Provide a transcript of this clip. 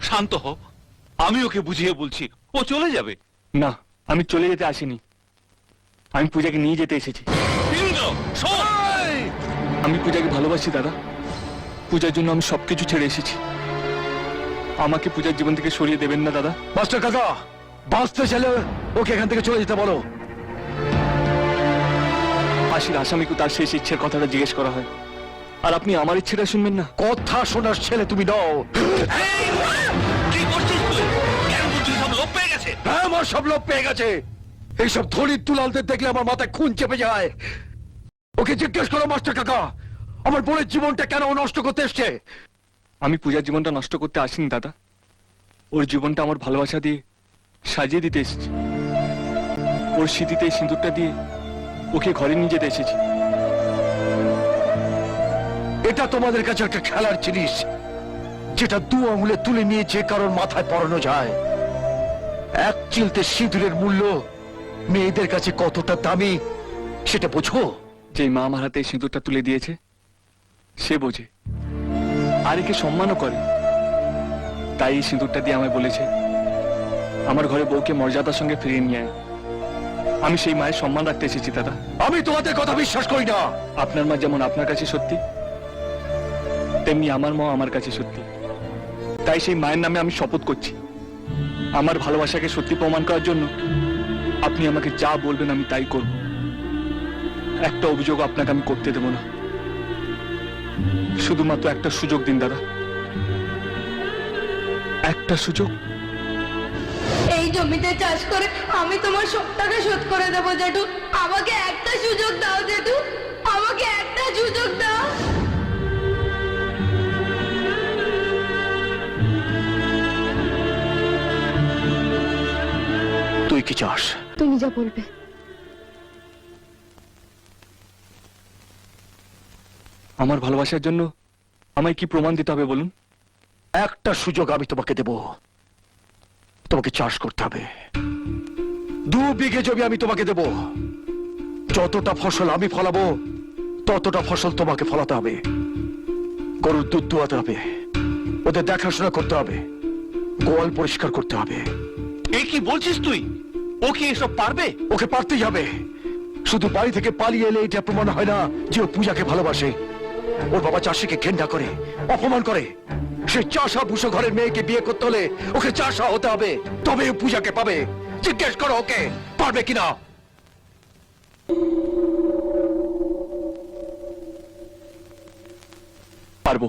শান্ত হও, আমি ওকে বুঝিয়ে বলছি, ও চলে যাবে। না, আমি চলে যেতে আসিনি, আমি পূজাকে নিয়ে যেতে এসেছি। ইন্দ্র, শোন! আমি পূজাকে ভালোবাসি দাদা, পূজার জন্য আমি সবকিছু ছেড়ে এসেছি। আমাকে পূজার জীবন থেকে সরিয়ে দেবেন না দাদা। মাস্টার কাকা, বাঁচতে চাইলে ওকে এখান থেকে চলে যেতে বলো। ফাঁসির আসামিকে তার শেষ ইচ্ছের কথাটা জিজ্ঞেস করা হয়, আর আপনি আমার ইচ্ছেটা শুনবেন না? কথা শোনার ছেলে তুমি নও। কি করছিস তুই? কেন বুদ্ধি সব লোপ পেয়ে গেছে? হ্যাঁ, আমার সব লোক পেয়ে গেছে। এইসব ধনির দুলালদের দেখলে আমার মাথায় খুন চেপে যায়। ওকে জিজ্ঞেস করো মাস্টার কাকা, আমার বোনের জীবনটা কেন ও নষ্ট করতে এসছে। আমি পূজার জীবনটা নষ্ট করতে আসিনি দাদা, ওর জীবনটা আমার ভালোবাসা দিয়ে সাজিয়ে দিতে এসেছি। ওর স্মৃতিতে এই সিঁদুরটা দিয়ে ওকে ঘরে নিয়ে যেতে এসেছি। এটা তোমাদের কাছে একটা খেলার জিনিস, যেটা দু আঙুলে তুলে নিয়ে যে কারোর মাথায় পরানো যায়। এক চিলতে সিঁদুরের মূল্য মেয়েদের কাছে কতটা দামি সেটা বোঝো। যে মা আমার হাতে এই সিঁদুরটা তুলে দিয়েছে সে বোঝে, আর একে সম্মানও করে। তাই এই সিঁদুরটা দিয়ে আমায় বলেছে আমার ঘরে বউকে মর্যাদার সঙ্গে ফিরিয়ে নিয়ে আয়। আমি সেই মায়ের সম্মান রাখতে এসেছি দাদা। আমি তোমাদের কথা বিশ্বাস করি না। আপনার মা যেমন আপনার কাছে সত্যি, তেমনি আমার মা আমার কাছে সত্যি। তাই সেই মায়ের নামে আমি শপথ করছি, আমার ভালোবাসাকে সত্যি প্রমাণ করার জন্য আপনি আমাকে যা বলবেন আমি তাই করব। একটা অভিযোগ আপনাকে আমি করতে দেব না। শুধুমাত্র একটা সুযোগ দিন দাদা, একটা সুযোগ। এই জমিতে চাষ করে আমি তোমার সব টাকা শোধ করে দেবো জেঠু। আমাকে একটা সুযোগ দাও জেঠু, আমাকে একটা সুযোগ দাও। তুই কি চাস? তুমি যা বলবে। আমার ভালোবাসার জন্য আমায় কি প্রমাণ দিতে হবে বলুন? একটা সুযোগ আমি তোমাকে দেব। তোমাকে চাষ করতে হবে। 2 বিঘে জমি আমি তোমাকে দেব। যতটা ফসল আমি ফলাবো ততটা ফসল তোমাকে ফলাতে হবে। গরুর দুধ দোয়াতে হবে, ওদের দেখাশোনা করতে হবে, গোয়াল পরিষ্কার করতে হবে। এ কি বলছিস তুই? ও কি এসব পারবে? ওকে পারতেই হবে। শুধু বাড়ি থেকে পালিয়ে এলে এটা প্রমাণ হয় না যে ও পূজাকে ভালোবাসে। ওর বাবা চাষিকে ঘেন্না করে, অপমান করে। সে চাষা ভুষো ঘরের মেয়েকে বিয়ে করতে হলে ওকে চাষা হতে হবে, তবে ও পূজাকে পাবে। জিজ্ঞেস করো ওকে পারবে কিনা। পারবো।